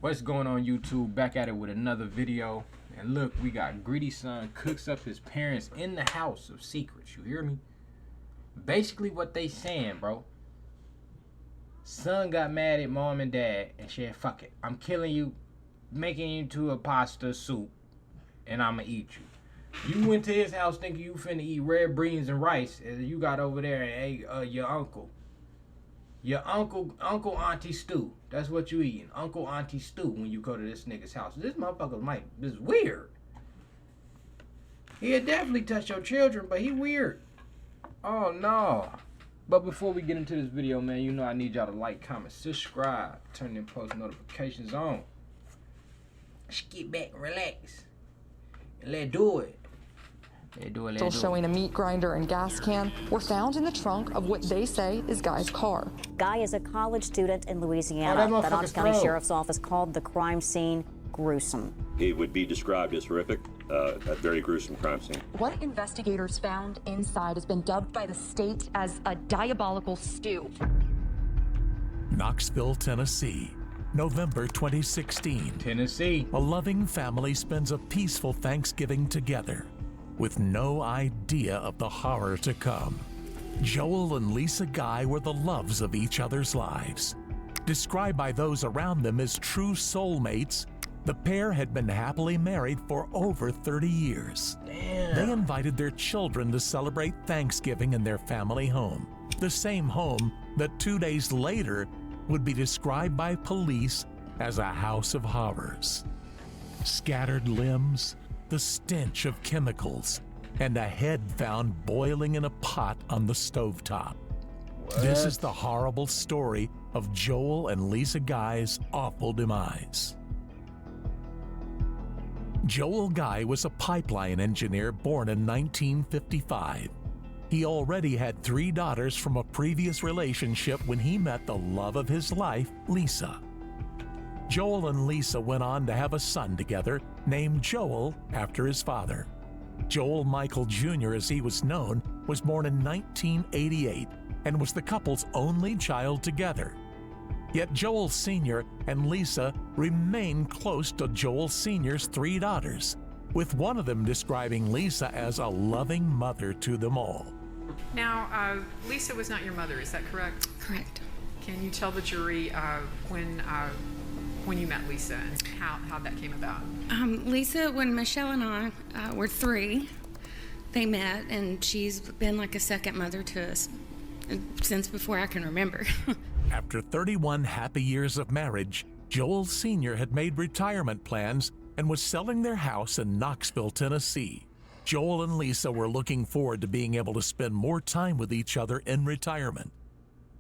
What's going on, YouTube? Back at it with another video. And look, we got Greedy Son cooks up his parents in the house of secrets. You hear me? Basically what they saying, bro. Son got mad at mom and dad and said, fuck it, I'm killing you, making you into a pasta soup, and I'ma eat you. You went to his house thinking you finna eat red beans and rice, and you got over there and ate your uncle, auntie stew. That's what you eating, uncle, auntie stew, when you go to this nigga's house. This motherfucker is weird. He'll definitely touch your children, but he weird. Oh no. But before we get into this video, man, you know I need y'all to like, comment, subscribe, turn them post notifications on. Let's get back and relax. And let's do it. Still showing a meat grinder and gas can were found in the trunk of what they say is Guy's car. Guy is a college student in Louisiana. The Knox County Sheriff's Office called the crime scene gruesome. It would be described as horrific, a very gruesome crime scene. What investigators found inside has been dubbed by the state as a diabolical stew. Knoxville, Tennessee, November 2016. Tennessee. A loving family spends a peaceful Thanksgiving together with no idea of the horror to come. Joel and Lisa Guy were the loves of each other's lives. Described by those around them as true soulmates, the pair had been happily married for over 30 years. Damn. They invited their children to celebrate Thanksgiving in their family home, the same home that 2 days later would be described by police as a house of horrors. Scattered limbs, the stench of chemicals, and a head found boiling in a pot on the stovetop. This is the horrible story of Joel and Lisa Guy's awful demise. Joel Guy was a pipeline engineer born in 1955. He already had 3 daughters from a previous relationship when he met the love of his life, Lisa. Joel and Lisa went on to have a son together named Joel after his father. Joel Michael Jr., as he was known, was born in 1988 and was the couple's only child together. Yet Joel Sr. and Lisa remained close to Joel Sr.'s 3 daughters, with one of them describing Lisa as a loving mother to them all. Now, Lisa was not your mother, is that correct? Correct. Can you tell the jury when you met Lisa and how that came about? Lisa, when Michelle and I were 3, they met, and she's been like a second mother to us since before I can remember. After 31 happy years of marriage, Joel Sr. had made retirement plans and was selling their house in Knoxville, Tennessee. Joel and Lisa were looking forward to being able to spend more time with each other in retirement.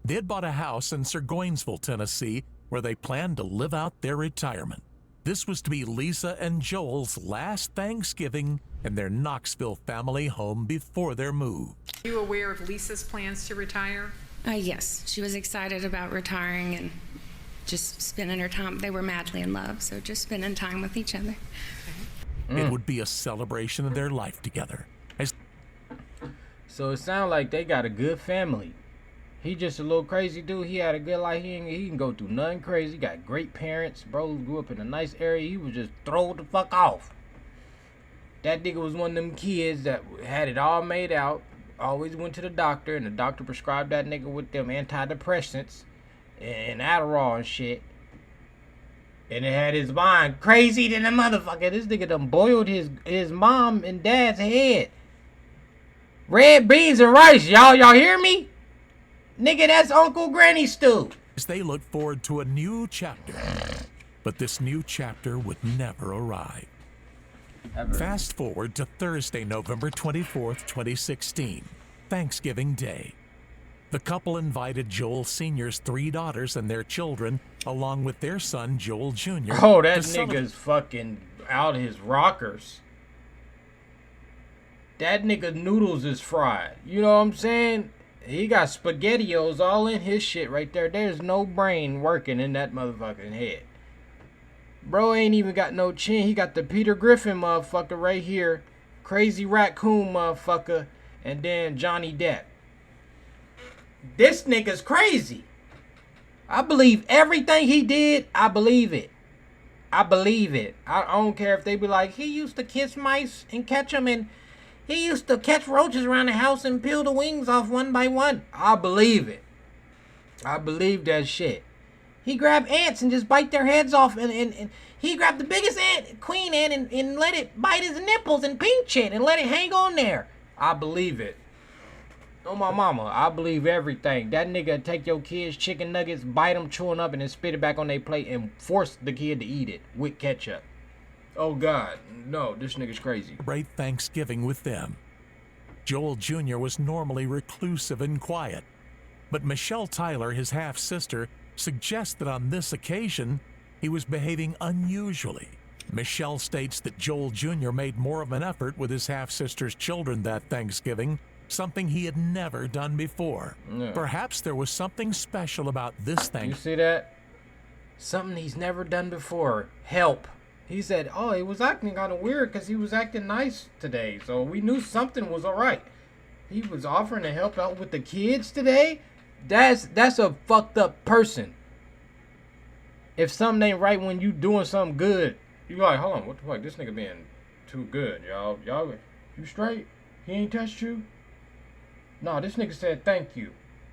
They had bought a house in Burgonsville, Tennessee, where they planned to live out their retirement. This was to be Lisa and Joel's last Thanksgiving in their Knoxville family home before their move. Are you aware of Lisa's plans to retire? Yes, she was excited about retiring and just spending her time. They were madly in love, so just spending time with each other. It would be a celebration of their life together. So it sounds like they got a good family. He just a little crazy dude. He had a good life. He can go through nothing crazy. Got great parents. Bro grew up in a nice area. He was just thrown the fuck off. That nigga was one of them kids that had it all made out. Always went to the doctor, and the doctor prescribed that nigga with them antidepressants and Adderall and shit. And it had his mind crazy than a motherfucker. This nigga done boiled his mom and dad's head. Red beans and rice, y'all. Y'all hear me? Nigga, that's Uncle Granny stew. As they look forward to a new chapter, but this new chapter would never arrive. Fast forward to Thursday, November 24th, 2016, Thanksgiving Day. The couple invited Joel Sr.'s 3 daughters and their children, along with their son, Joel Jr. Oh, that nigga's fucking out his rockers. That nigga noodles is fried. You know what I'm saying? He got SpaghettiOs all in his shit right there. There's no brain working in that motherfucking head. Bro ain't even got no chin. He got the Peter Griffin motherfucker right here. Crazy Raccoon motherfucker. And then Johnny Depp. This nigga's crazy. I believe everything he did. I believe it. I believe it. I don't care if they be like, he used to kiss mice and catch them, and he used to catch roaches around the house and peel the wings off one by one. I believe it. I believe that shit. He grabbed ants and just bite their heads off, and he grabbed the biggest ant, queen ant, and let it bite his nipples and pinch it and let it hang on there. I believe it. Oh, my mama, I believe everything. That nigga take your kids' chicken nuggets, bite them, chew them up, and then spit it back on their plate and force the kid to eat it with ketchup. Oh, God. No, this nigga's crazy. Celebrate Thanksgiving with them. Joel Jr. was normally reclusive and quiet, but Michelle Tyler, his half-sister, suggests that on this occasion, he was behaving unusually. Michelle states that Joel Jr. made more of an effort with his half-sister's children that Thanksgiving, something he had never done before. Yeah. Perhaps there was something special about this Thanksgiving. You see that? Something he's never done before. Help. He said, oh, he was acting kind of weird because he was acting nice today. So we knew something was all right. He was offering to help out with the kids today. That's a fucked up person. If something ain't right when you doing something good, you like, hold on, what the fuck? This nigga being too good, y'all. Y'all, you straight? He ain't touched you? No, this nigga said thank you.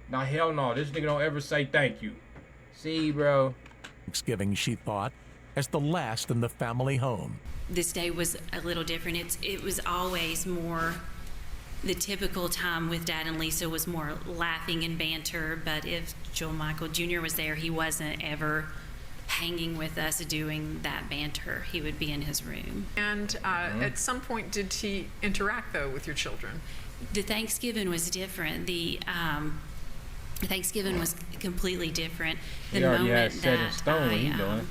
Nah, hell no. This nigga don't ever say thank you. See, bro. Thanksgiving, she thought, as the last in the family home. This day was a little different. It was always more, the typical time with Dad and Lisa was more laughing and banter, but if Joel Michael Jr. was there, he wasn't ever hanging with us doing that banter. He would be in his room. And at some point, did he interact, though, with your children? The Thanksgiving was different. The Thanksgiving was completely different. The moment that I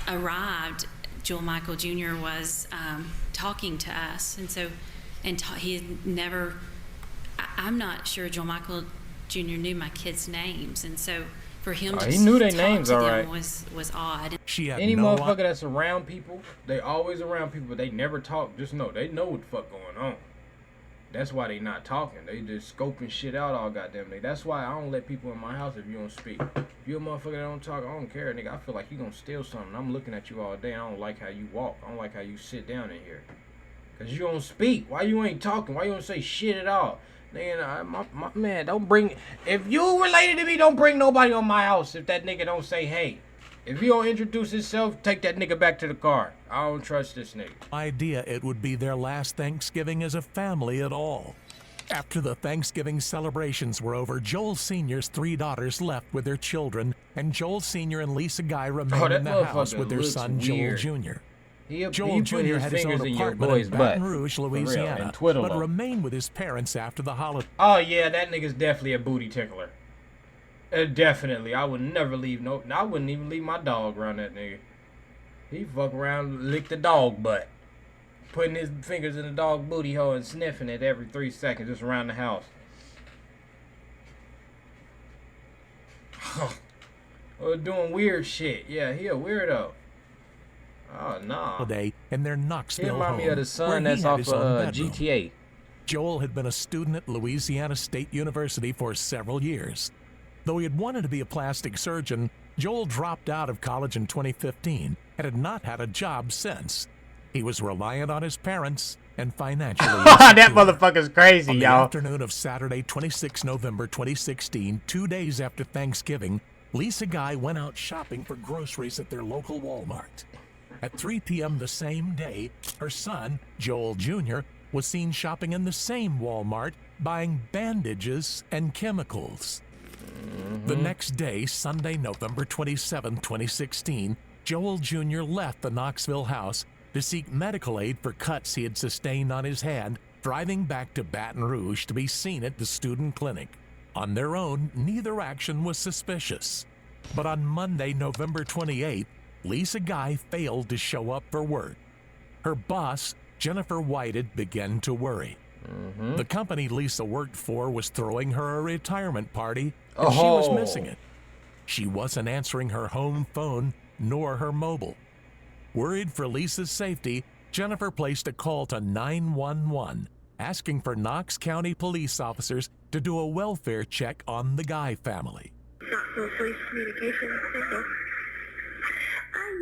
arrived, Joel Michael Jr. was talking to us, and so, he had never. I'm not sure Joel Michael Jr. knew my kids' names, and so for him to he knew their talk names to all them right. was odd. She had Any no motherfucker that's around people, they always around people, but they never talk. Just know they know what the fuck going on. That's why they not talking. They just scoping shit out all goddamn day. That's why I don't let people in my house if you don't speak. If you a motherfucker that don't talk, I don't care, nigga. I feel like you gonna steal something. I'm looking at you all day. I don't like how you walk. I don't like how you sit down in here. Cause you don't speak. Why you ain't talking? Why you don't say shit at all? Nigga, my man, don't bring. If you related to me, don't bring nobody on my house. If that nigga don't say hey. If he don't introduce himself, take that nigga back to the car. I don't trust this nigga. Idea it would be their last Thanksgiving as a family at all. After the Thanksgiving celebrations were over, Joel Sr.'s 3 daughters left with their children, and Joel Sr. and Lisa Guy remained in the house with their son weird. Joel Jr. Joel Jr. had his own apartment in Baton Rouge, Louisiana, but remained with his parents after the holiday. Oh yeah, that nigga's definitely a booty tickler. Definitely. I would never leave I wouldn't even leave my dog around that nigga. He fuck around and lick the dog butt. Putting his fingers in the dog booty hole and sniffing it every 3 seconds just around the house. Or doing weird shit. Yeah, he a weirdo. Oh, nah. In their Knoxville he remind me home, of the son that's off GTA. Joel had been a student at Louisiana State University for several years. Though he had wanted to be a plastic surgeon, Joel dropped out of college in 2015 and had not had a job since. He was reliant on his parents and financially that motherfucker's crazy, y'all. On the afternoon of Saturday, 26 November 2016, 2 days after Thanksgiving, Lisa Guy went out shopping for groceries at their local Walmart. At 3 p.m. the same day, her son, Joel Jr., was seen shopping in the same Walmart, buying bandages and chemicals. The next day, Sunday, November 27, 2016, Joel Jr. left the Knoxville house to seek medical aid for cuts he had sustained on his hand, driving back to Baton Rouge to be seen at the student clinic. On their own, neither action was suspicious. But on Monday, November 28, Lisa Guy failed to show up for work. Her boss, Jennifer Whited, began to worry. The company Lisa worked for was throwing her a retirement party, and she was missing it. She wasn't answering her home phone nor her mobile. Worried for Lisa's safety, Jennifer placed a call to 911, asking for Knox County police officers to do a welfare check on the Guy family. Knoxville Police Communications,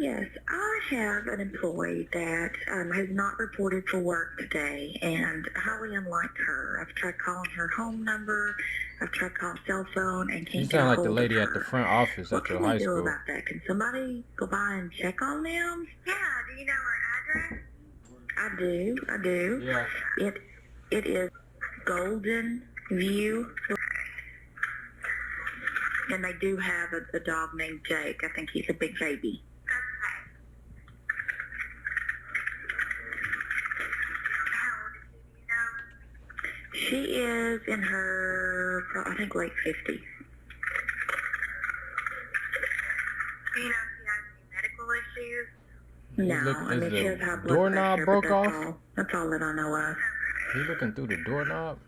Yes, I have an employee that has not reported for work today, and highly unlike her. I've tried calling her home number, I've tried calling cell phone, and can't You get a sound like hold the lady of at the her. front office What at your can we high do school. about that? Can somebody go by and check on them? Yeah, do you know her address? I do. Yeah. It is Golden View. And they do have a dog named Jake. I think he's a big baby. She is in her, I think, late 50s. Do you know if she has any medical issues? No, I mean, she has high blood doorknob pressure, broke but that's off? all. That's all that I know of. You looking through the doorknob?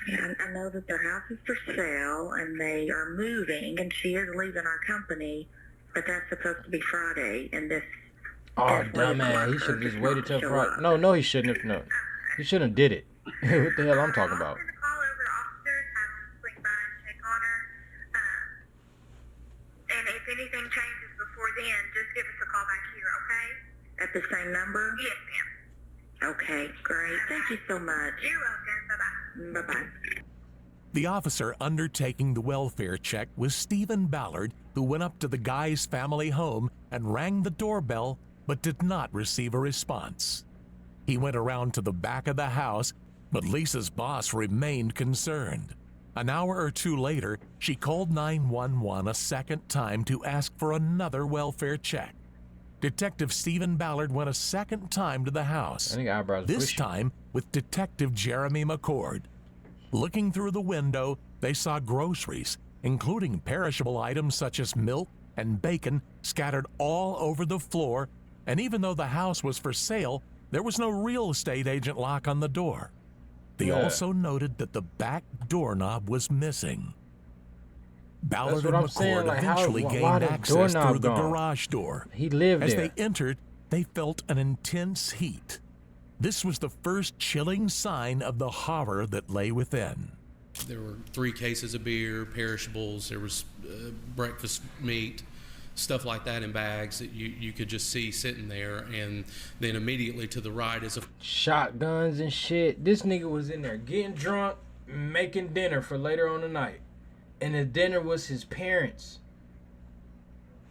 Yeah, I know that their house is for sale, and they are moving, and she is leaving our company, but that's supposed to be Friday, and this... Oh, dumbass. He should have just waited till Friday. No, he shouldn't have. No. He shouldn't have did it. What the hell I'm talking about? And if anything changes before then, just give us a call back here, okay? At the same number? Yes, ma'am. Okay, great. Thank you so much. You're welcome. Bye-bye. Bye-bye. The officer undertaking the welfare check was Stephen Ballard, who went up to the guy's family home and rang the doorbell but did not receive a response. He went around to the back of the house, but Lisa's boss remained concerned. An hour or two later, she called 911 a second time to ask for another welfare check. Detective Stephen Ballard went a second time to the house, this time with Detective Jeremy McCord. Looking through the window, they saw groceries, including perishable items such as milk and bacon, scattered all over the floor, and even though the house was for sale, there was no real estate agent lock on the door. They also noted that the back doorknob was missing. Ballard and McCord eventually gained access through the garage door. He lived there. As they entered, they felt an intense heat. This was the first chilling sign of the horror that lay within. There were 3 cases of beer, perishables, there was breakfast meat, stuff like that in bags that you could just see sitting there, and then immediately to the right is a... Shotguns and shit. This nigga was in there getting drunk, making dinner for later on the night. And the dinner was his parents.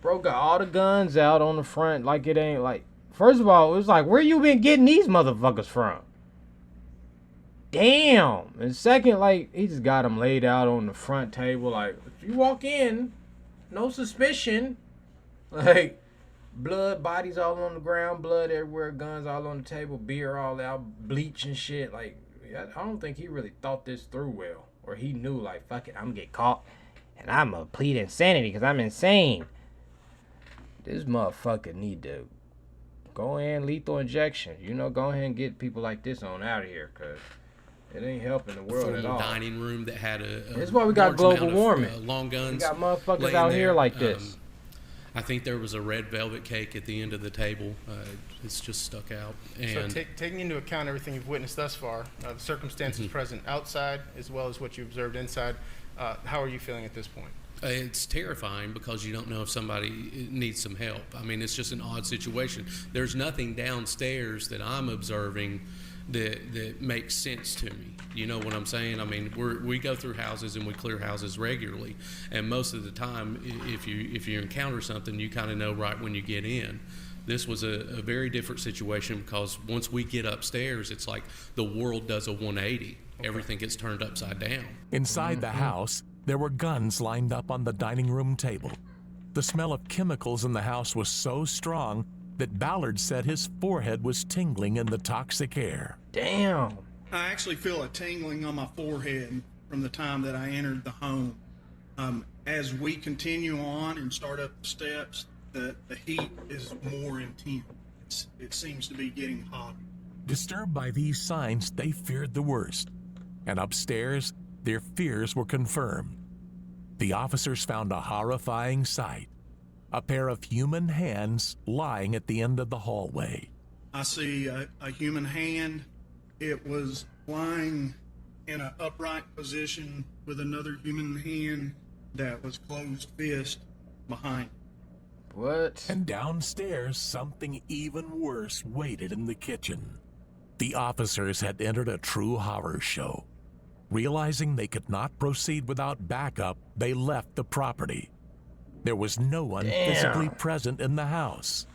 Bro got all the guns out on the front like it ain't like... First of all, it was like, where you been getting these motherfuckers from? Damn. And second, like, he just got them laid out on the front table. Like, if you walk in, no suspicion. Like, blood, bodies all on the ground, blood everywhere, guns all on the table, beer all out, bleach and shit. Like, I don't think he really thought this through well. Or he knew, like, fuck it, I'm gonna get caught. And I'm gonna plead insanity because I'm insane. This motherfucker need to go in, lethal injection. You know, go ahead and get people like this on out of here, because it ain't helping the world at all. Dining room that had That's why we got global warming. Long guns. We got motherfuckers out here like this. I think there was a red velvet cake at the end of the table. It's just stuck out. And so taking into account everything you've witnessed thus far, the circumstances present outside as well as what you observed inside, how are you feeling at this point? It's terrifying because you don't know if somebody needs some help. I mean, it's just an odd situation. There's nothing downstairs that I'm observing that makes sense to me. You know what I'm saying? I mean, we go through houses and we clear houses regularly, and most of the time, if you encounter something, you kind of know right when you get in. This was a very different situation because once we get upstairs, it's like the world does a 180. Okay. Everything gets turned upside down. Inside the house, there were guns lined up on the dining room table. The smell of chemicals in the house was so strong that Ballard said his forehead was tingling in the toxic air. Damn. I actually feel a tingling on my forehead from the time that I entered the home. As we continue on and start up the steps, the heat is more intense. It seems to be getting hotter. Disturbed by these signs, they feared the worst. And upstairs, their fears were confirmed. The officers found a horrifying sight. A pair of human hands lying at the end of the hallway. I see a human hand. It was lying in an upright position with another human hand that was closed fist behind. What? And downstairs, something even worse waited in the kitchen. The officers had entered a true horror show. Realizing they could not proceed without backup, they left the property. There was no one physically present in the house.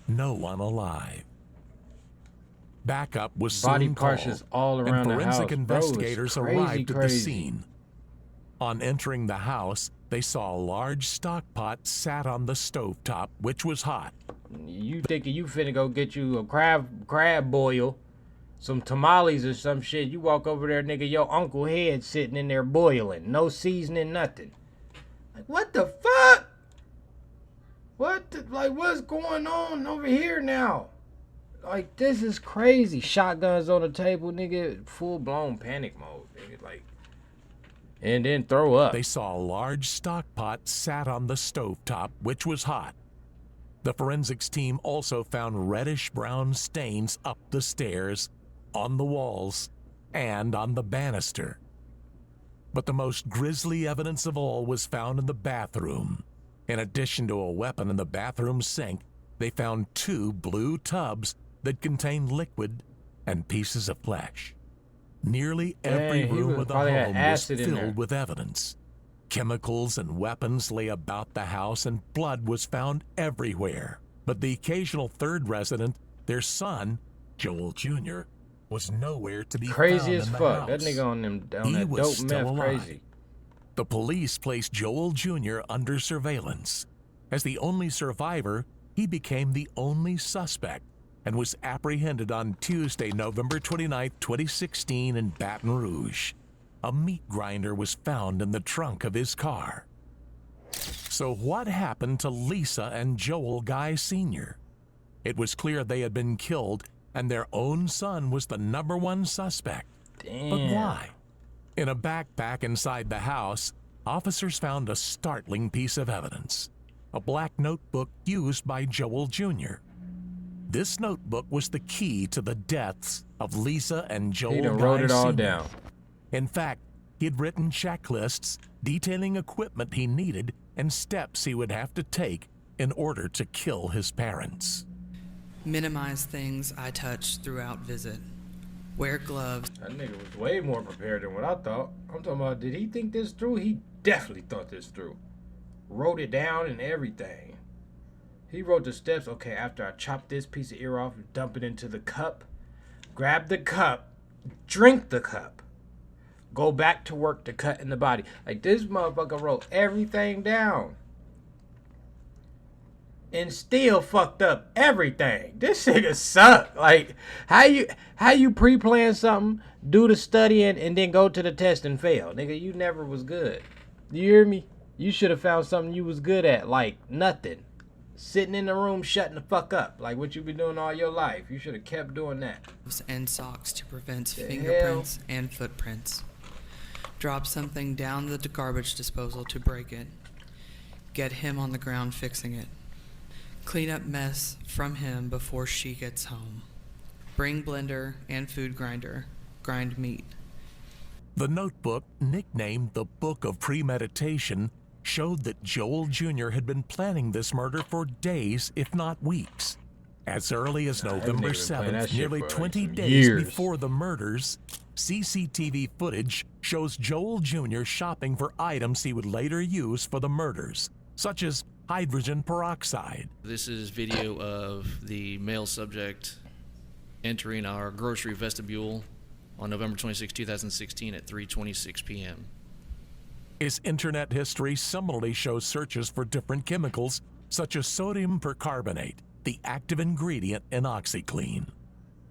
No one alive. Backup was Body soon parts called, just all around and the forensic house. investigators Bro, it's arrived at the crazy. scene. On entering the house, they saw a large stock pot sat on the stovetop, which was hot. You thinking you finna go get you a crab boil, some tamales or some shit. You walk over there, nigga, your uncle head sitting in there boiling. No seasoning, nothing. Like, what the fuck? What's going on over here now? Like, this is crazy. Shotguns on the table, nigga. Full-blown panic mode, nigga. Like, and then throw up. They saw a large stock pot sat on the stovetop, which was hot. The forensics team also found reddish-brown stains up the stairs, on the walls, and on the banister. But the most grisly evidence of all was found in the bathroom. In addition to a weapon in the bathroom sink, they found 2 blue tubs that contained liquid and pieces of flesh. Nearly every room of the home was filled with evidence. Chemicals and weapons lay about the house, and blood was found everywhere. But the occasional third resident, their son, Joel Jr., was nowhere to be crazy found as in the fuck. house. That nigga on that was dope still meth alive. crazy. The police placed Joel Jr. under surveillance. As the only survivor, he became the only suspect and was apprehended on Tuesday, November 29, 2016 in Baton Rouge. A meat grinder was found in the trunk of his car. So what happened to Lisa and Joel Guy Sr.? It was clear they had been killed, and their own son was the #1 suspect. Damn. But why? In a backpack inside the house, officers found a startling piece of evidence: a black notebook used by Joel Jr. This notebook was the key to the deaths of Lisa and Joel Guy Sr. He wrote it all down. In fact, he had written checklists detailing equipment he needed and steps he would have to take in order to kill his parents. Minimize things I touch throughout visit. Wear gloves. That nigga was way more prepared than what I thought. I'm talking about, did he think this through? He definitely thought this through. Wrote it down and everything. He wrote the steps. Okay, after I chop this piece of ear off, dump it into the cup. Grab the cup. Drink the cup. Go back to work to cut in the body. Like, this motherfucker wrote everything down. And still fucked up everything. This nigga suck. Like, how you pre-plan something, do the studying, and then go to the test and fail? Nigga, you never was good. You hear me? You should have found something you was good at, like nothing. Sitting in the room shutting the fuck up, like what you been doing all your life. You should have kept doing that. And socks to prevent fingerprints and footprints. Drop something down the garbage disposal to break it. Get him on the ground fixing it. Clean up mess from him before she gets home. Bring blender and food grinder. Grind meat. The notebook, nicknamed the Book of Premeditation, showed that Joel Jr. had been planning this murder for days, if not weeks. As early as November 7th, nearly 20 days before the murders, CCTV footage shows Joel Jr. shopping for items he would later use for the murders, such as hydrogen peroxide. This is video of the male subject entering our grocery vestibule on November 26, 2016 at 3:26 p.m. His internet history similarly shows searches for different chemicals, such as sodium percarbonate, the active ingredient in OxyClean.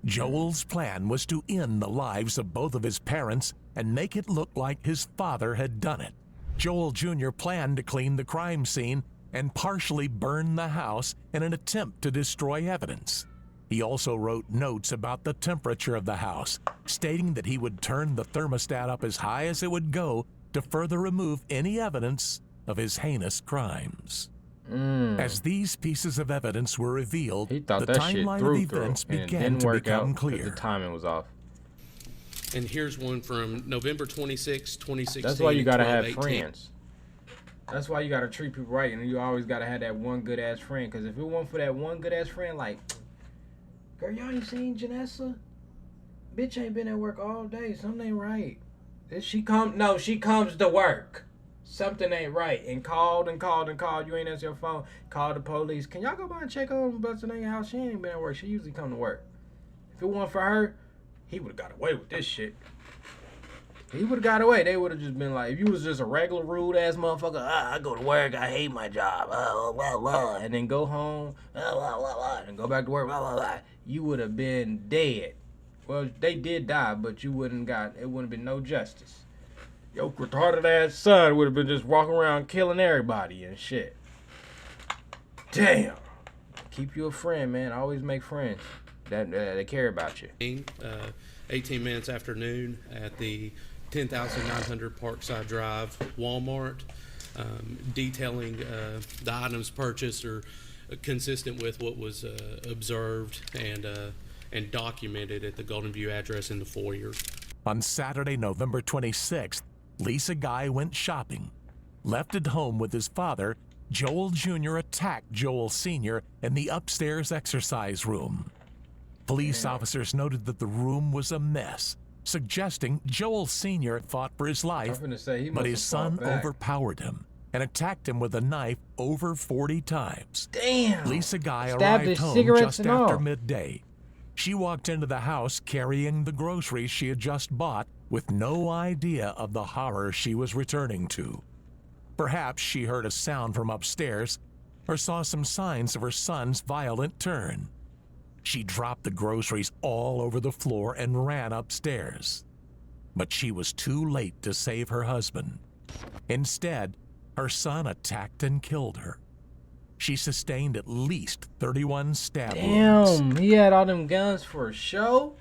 Joel's plan was to end the lives of both of his parents and make it look like his father had done it. Joel Jr. planned to clean the crime scene and partially burn the house in an attempt to destroy evidence. He also wrote notes about the temperature of the house, stating that he would turn the thermostat up as high as it would go to further remove any evidence of his heinous crimes. As these pieces of evidence were revealed, the timeline of events began to become clear. The timing was off. And here's one from November 26, 2016. That's why you gotta have friends. That's why you gotta treat people right, and you always gotta have that one good ass friend. Cause if it weren't for that one good ass friend, like, girl, y'all ain't seen Janessa? Bitch ain't been at work all day. Something ain't right. She comes to work. Something ain't right. And called and called and called. You ain't answer your phone. Called the police. Can y'all go by and check on Buster Nigga house? She ain't been at work. She usually come to work. If it weren't for her, he would have got away with this shit. He would have got away. They would have just been like, if you was just a regular rude ass motherfucker, I go to work, I hate my job, and then go home, and go back to work, you would have been dead. Well, they did die, but it wouldn't have been no justice. Your retarded ass son would have been just walking around killing everybody and shit. Damn. Keep you a friend, man. Always make friends that care about you. 18 minutes after noon at the 10,900 Parkside Drive Walmart, detailing the items purchased are consistent with what was observed and documented at the Golden View address in the foyer. On Saturday, November 26th, Lisa Guy went shopping. Left at home with his father, Joel Jr. attacked Joel Sr. in the upstairs exercise room. Police officers noted that the room was a mess, suggesting Joel Sr. fought for his life, but his son overpowered him and attacked him with a knife over 40 times. Damn! Lisa Guy arrived home just after midday. She walked into the house carrying the groceries she had just bought with no idea of the horror she was returning to. Perhaps she heard a sound from upstairs or saw some signs of her son's violent turn. She dropped the groceries all over the floor and ran upstairs. But she was too late to save her husband. Instead, her son attacked and killed her. She sustained at least 31 stab wounds. Damn, he had all them guns for a show?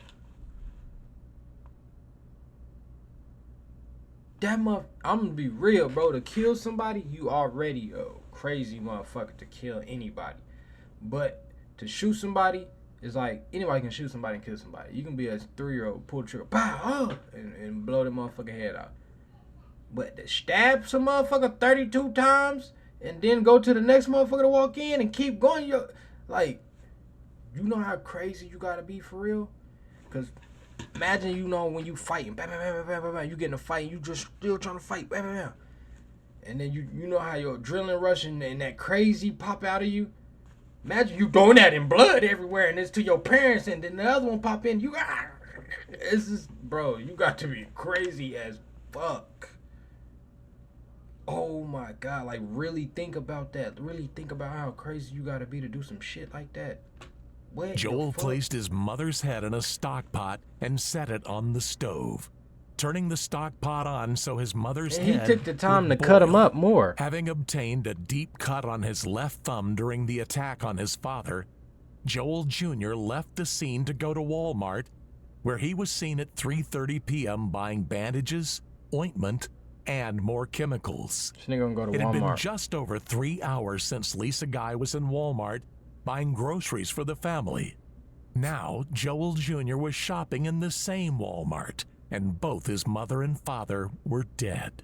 I'm gonna be real, bro. To kill somebody, you already a crazy motherfucker to kill anybody. But to shoot somebody, it's like anybody can shoot somebody and kill somebody. You can be a 3-year-old, pull the trigger, pow, and blow the motherfucking head out. But to stab some motherfucker 32 times and then go to the next motherfucker to walk in and keep going, you know how crazy you gotta be for real? Because imagine, when you fighting, bam, bam, bam, bam, bam, bam, you get in a fight and you just still trying to fight, bam, bam, bam. And then you know how your adrenaline rush and that crazy pop out of you? Imagine you doing that in blood everywhere and it's to your parents and then the other one pop in, it's just, bro, you got to be crazy as fuck. Oh my God, really think about that. Really think about how crazy you gotta be to do some shit like that. Joel placed his mother's head in a stock pot and set it on the stove, turning the stock pot on so his mother's head he took the time to cut him up more. Having obtained a deep cut on his left thumb during the attack on his father, Joel Jr. left the scene to go to Walmart, where he was seen at 3:30 p.m. buying bandages, ointment, and more chemicals. It had been just over 3 hours since Lisa Guy was in Walmart buying groceries for the family. Now, Joel Jr. was shopping in the same Walmart, and both his mother and father were dead.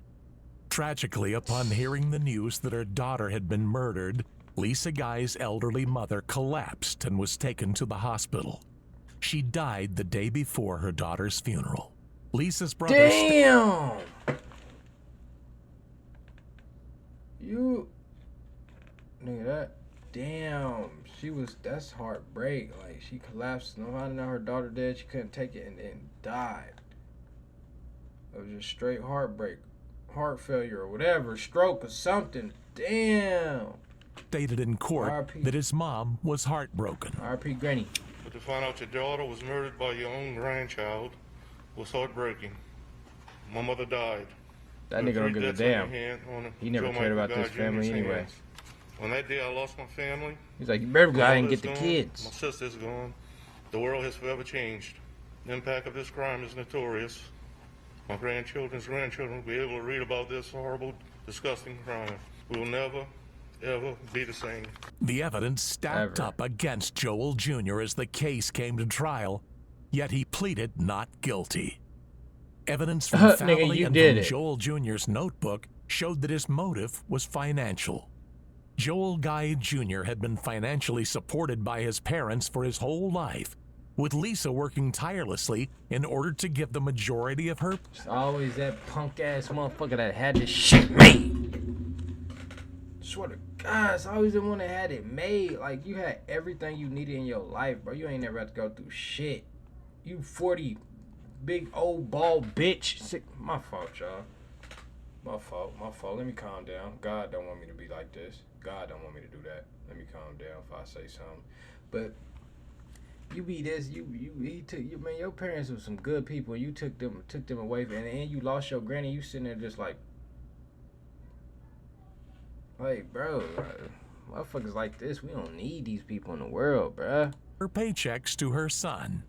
Tragically, upon hearing the news that her daughter had been murdered, Lisa Guy's elderly mother collapsed and was taken to the hospital. She died the day before her daughter's funeral. Lisa's brother... Damn! Nigga, that... Damn, that's heartbreak. She collapsed, no matter now her daughter dead, she couldn't take it and died. It was just straight heartbreak, heart failure or whatever, stroke or something. Damn. Stated in court that his mom was heartbroken. R.I.P. Granny. But to find out your daughter was murdered by your own grandchild was heartbreaking. My mother died. That nigga don't give a damn. He never cared about this family anyway. On that day I lost my family. He's like, you better go out and get the kids. My sister's gone. The world has forever changed. The impact of this crime is notorious. My grandchildren's grandchildren will be able to read about this horrible, disgusting crime. We will never, ever be the same. The evidence stacked up against Joel Jr. as the case came to trial, yet he pleaded not guilty. Evidence from family and from Joel Jr.'s notebook showed that his motive was financial. Joel Guy Jr. had been financially supported by his parents for his whole life, with Lisa working tirelessly in order to give the majority of her... It's always that punk-ass motherfucker that had this shit made. Swear to God, it's always the one that had it made. Like, you had everything you needed in your life, bro. You ain't never had to go through shit. You 40, big old bald bitch. Sick. My fault, y'all. My fault. Let me calm down. God don't want me to be like this. God don't want me to do that. Let me calm down if I say something. But you be this, he took you, man. Your parents were some good people. You took them away from, and you lost your granny. You sitting there just like, bro, motherfuckers like this, we don't need these people in the world, bruh. Her paychecks to her son.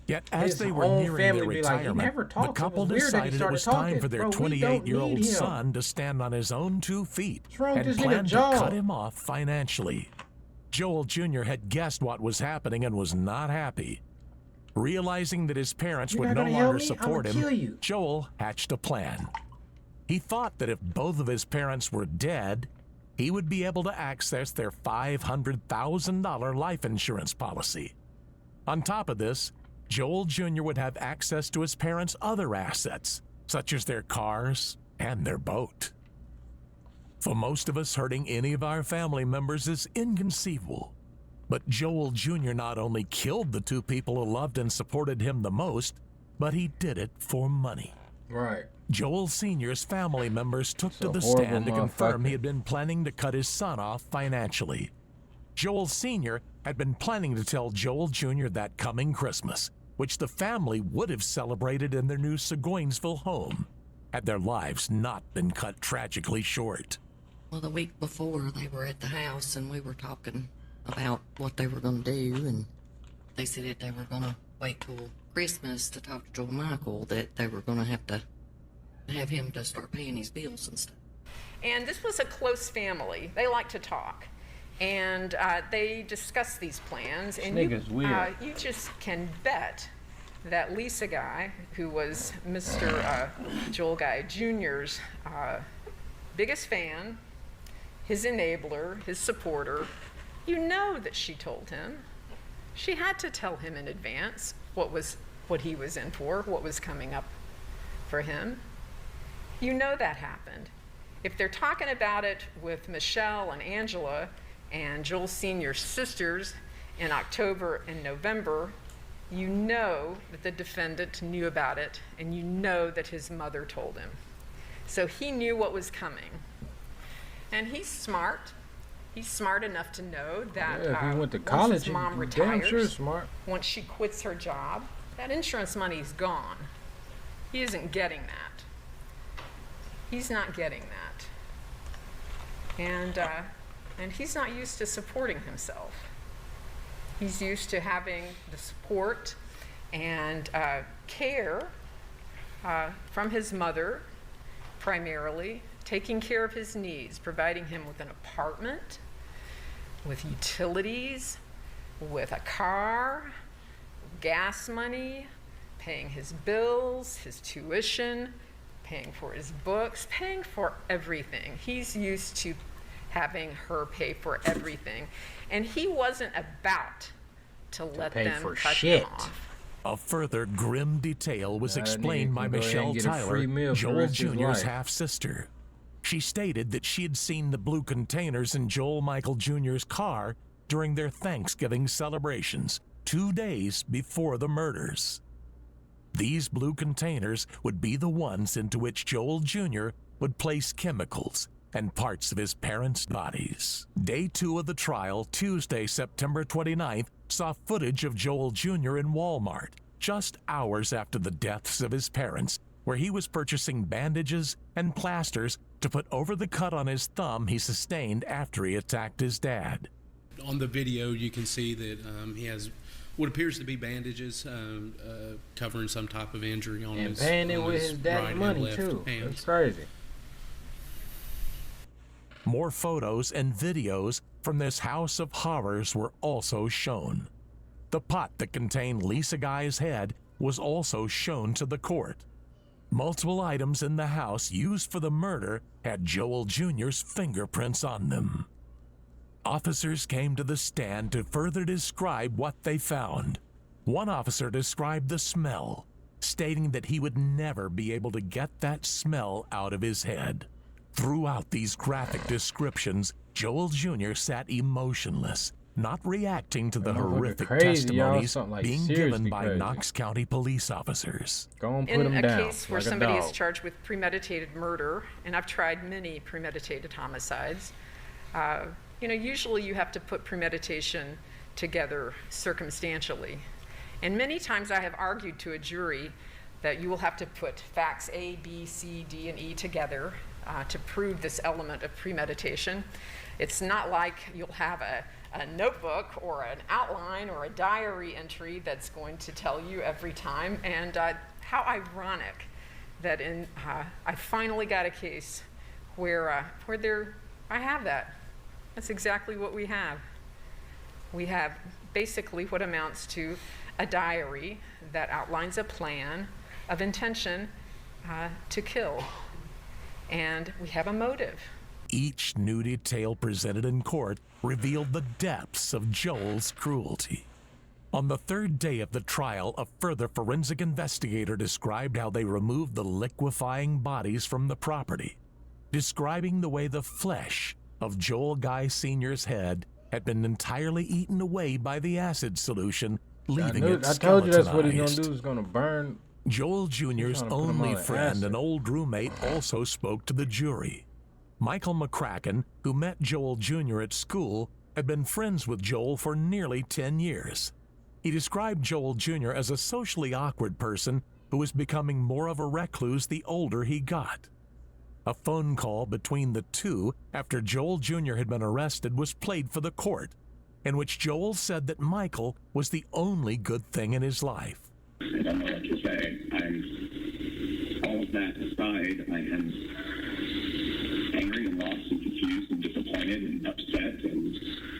Yet as they were nearing their retirement, the couple decided it was time for their 28-year-old son to stand on his own 2 feet and planned to cut him off financially. Joel Jr. had guessed what was happening and was not happy. Realizing that his parents would no longer support him, Joel hatched a plan. He thought that if both of his parents were dead, he would be able to access their $500,000 life insurance policy. On top of this, Joel Jr. would have access to his parents' other assets, such as their cars and their boat. For most of us, hurting any of our family members is inconceivable. But Joel Jr. not only killed the 2 people who loved and supported him the most, but he did it for money. Right. Joel Sr.'s family members took to the stand to confirm he had been planning to cut his son off financially. Joel Sr. had been planning to tell Joel Jr. that coming Christmas, which the family would have celebrated in their new Seguinsville home, had their lives not been cut tragically short. Well, the week before, they were at the house, and we were talking about what they were going to do, and they said that they were going to wait till Christmas to talk to Joel Michael, that they were going to have him to start paying his bills and stuff. And this was a close family. They like to talk. And they discuss these plans, and you just can bet that Lisa Guy, who was Mr. Joel Guy Jr.'s biggest fan, his enabler, his supporter, you know that she told him. She had to tell him in advance what he was in for, what was coming up for him. You know that happened. If they're talking about it with Michelle and Angela and Joel Sr.'s sisters in October and November, you know that the defendant knew about it, and you know that his mother told him. So he knew what was coming. And he's smart. He's smart enough to know that if he went to college, once his mom retires, sure smart. Once she quits her job, that insurance money's gone. He isn't getting that. He's not getting that. And he's not used to supporting himself. He's used to having the support and care from his mother, primarily, taking care of his needs, providing him with an apartment, with utilities, with a car, gas money, paying his bills, his tuition, paying for his books, paying for everything. He's used to having her pay for everything. And he wasn't about to let them cut him off. A further grim detail was explained by Michelle Tyler, Joel Jr.'s half-sister. She stated that she had seen the blue containers in Joel Michael Jr.'s car during their Thanksgiving celebrations, 2 days before the murders. These blue containers would be the ones into which Joel Jr. would place chemicals and parts of his parents' bodies. Day 2 of the trial, Tuesday, September 29th, saw footage of Joel Jr. in Walmart, just hours after the deaths of his parents, where he was purchasing bandages and plasters to put over the cut on his thumb he sustained after he attacked his dad. On the video, you can see that he has what appears to be bandages covering some type of injury on his paying it with his dad's money, too. That's crazy. More photos and videos from this house of horrors were also shown. The pot that contained Lisa Guy's head was also shown to the court. Multiple items in the house used for the murder had Joel Jr.'s fingerprints on them. Officers came to the stand to further describe what they found. One officer described the smell, stating that he would never be able to get that smell out of his head. Throughout these graphic descriptions, Joel Jr. sat emotionless, not reacting to the horrific testimonies being given by Knox County police officers. In a case where somebody is charged with premeditated murder, and I've tried many premeditated homicides, usually you have to put premeditation together circumstantially. And many times I have argued to a jury that you will have to put facts A, B, C, D, and E together to prove this element of premeditation. It's not like you'll have a notebook or an outline or a diary entry that's going to tell you every time. And how ironic that I finally got a case where I have that. That's exactly what we have. We have basically what amounts to a diary that outlines a plan of intention to kill. And we have a motive. Each new detail presented in court revealed the depths of Joel's cruelty. On the third day of the trial, a further forensic investigator described how they removed the liquefying bodies from the property, describing the way the flesh of Joel Guy Sr.'s head had been entirely eaten away by the acid solution, leaving it skeletonized. I told you that's what he's going to do, is going to burn. Joel Jr.'s only friend and old roommate also spoke to the jury. Michael McCracken, who met Joel Jr. at school, had been friends with Joel for nearly 10 years. He described Joel Jr. as a socially awkward person who was becoming more of a recluse the older he got. A phone call between the two after Joel Jr. had been arrested was played for the court, in which Joel said that Michael was the only good thing in his life. I don't know what to say. All of that aside, I am angry and lost and confused and disappointed and upset and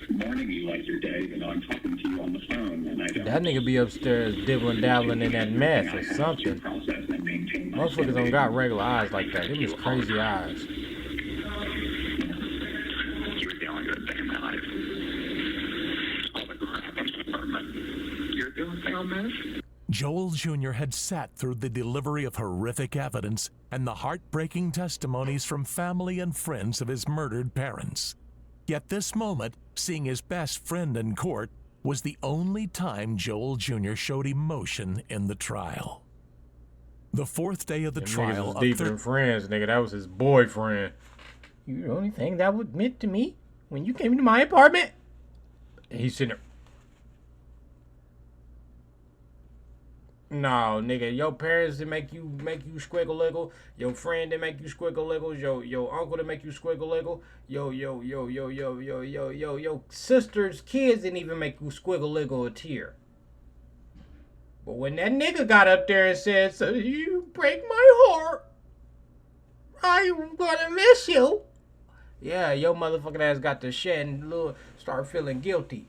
mourning you like your day, but I'm talking to you on the phone and I don't. That nigga be upstairs dibbling dabbling in that mess or something. Motherfuckers don't got regular eyes like that. Them is crazy eyes. You're the only good thing in my life. All the crap in the apartment. You're the only thing I'll miss. Joel Jr. had sat through the delivery of horrific evidence and the heartbreaking testimonies from family and friends of his murdered parents. Yet this moment, seeing his best friend in court, was the only time Joel Jr. showed emotion in the trial. The fourth day of the trial... Was deeper than friends, nigga. That was his boyfriend. You the only thing that was meant to me when you came to my apartment? And he's sitting there. No, nigga, your parents didn't make you squiggle liggle. Your friend didn't make you squiggle liggles. Your uncle didn't make you squiggle liggle. Your sister's kids didn't even make you squiggle liggle a tear. But when that nigga got up there and said, "So you break my heart, I'm gonna miss you." Yeah, your motherfucking ass got to shed and start feeling guilty.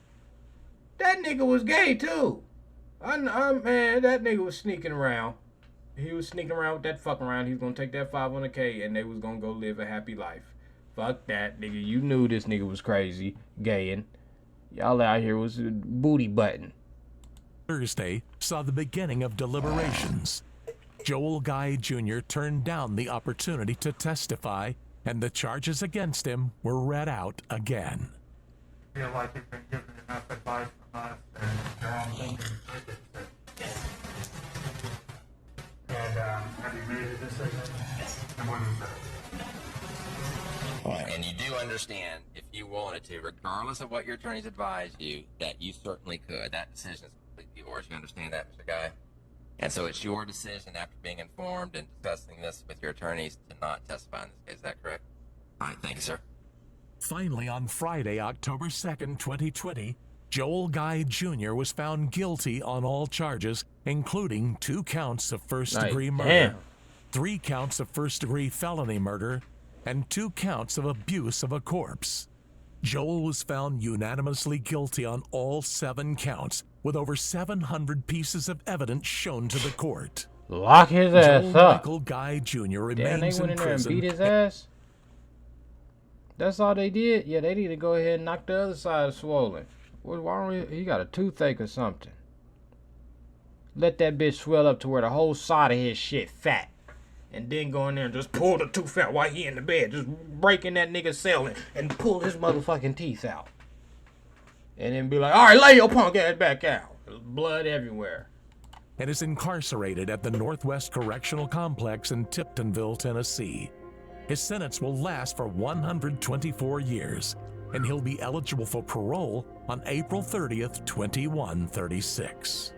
That nigga was gay too. Man, that nigga was sneaking around. He was sneaking around with that fucking around. He was gonna take that 500K and they was gonna go live a happy life. Fuck that, nigga. You knew this nigga was crazy, gayin'. Y'all out here was a booty button. Thursday saw the beginning of deliberations. Joel Guy Jr. turned down the opportunity to testify, and the charges against him were read out again. I feel like you've been given enough advice from us and your own thinking. And have you made a decision? And what is that? And you do understand, if you wanted to, regardless of what your attorneys advise you, that you certainly could. That decision is completely yours. You understand that, Mr. Guy? And so it's your decision, after being informed and discussing this with your attorneys, to not testify in this case. Is that correct? All right, thank you, sir. Finally, on Friday, October 2nd, 2020, Joel Guy Jr. was found guilty on all charges, including 2 counts of first-degree murder, 3 counts of first-degree felony murder, and 2 counts of abuse of a corpse. Joel was found unanimously guilty on all 7 counts, with over 700 pieces of evidence shown to the court. Lock his ass Joe up. Michael Guy Jr. remains Damn, they went in there and beat his ass? That's all they did? Yeah, they need to go ahead and knock the other side swollen. Why don't he got a toothache or something? Let that bitch swell up to where the whole side of his shit fat. And then go in there and just pull the tooth out while he in the bed. Just breaking that nigga's cell and pull his motherfucking teeth out. And then be like, all right, lay your punk ass back out. There's blood everywhere. And is incarcerated at the Northwest Correctional Complex in Tiptonville, Tennessee. His sentence will last for 124 years, and he'll be eligible for parole on April 30th, 2136.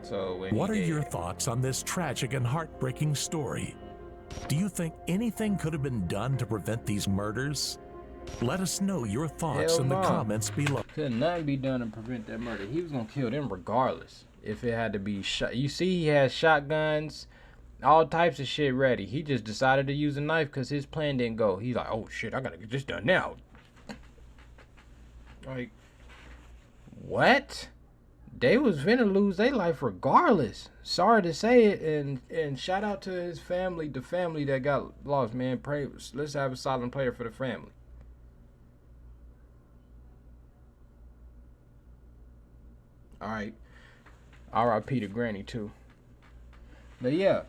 So what are your thoughts on this tragic and heartbreaking story? Do you think anything could have been done to prevent these murders? Let us know your thoughts in the comments below. Could nothing be done to prevent that murder. He was gonna kill them regardless. If it had to be shot. You see, he has shotguns, all types of shit ready. He just decided to use a knife because his plan didn't go. He's like, oh shit, I gotta get this done now. Like, what? They was finna lose their life regardless. Sorry to say it, and shout out to his family, the family that got lost, man. Pray, let's have a silent prayer for the family. All right. R.I.P. to Granny too. But yeah,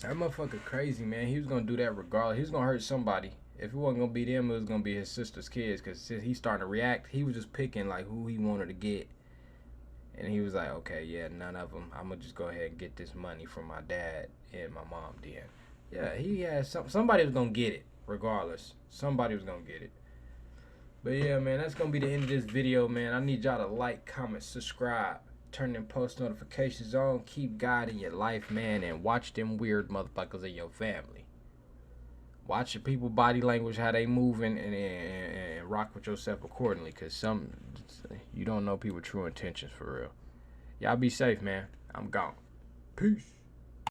that motherfucker crazy, man. He was gonna do that regardless. He was gonna hurt somebody. If it wasn't gonna be them, it was gonna be his sister's kids. Cause since he's starting to react, he was just picking like who he wanted to get. And he was like, okay, yeah, none of them. I'm gonna just go ahead and get this money from my dad and my mom then. Yeah, he has somebody was gonna get it regardless. Somebody was gonna get it. But yeah, man, that's gonna be the end of this video, man. I need y'all to like, comment, subscribe, turn them post notifications on, keep God in your life, man, and watch them weird motherfuckers in your family. Watch the people body language, how they moving, and rock with yourself accordingly, because you don't know people's true intentions for real. Y'all be safe, man. I'm gone. Peace.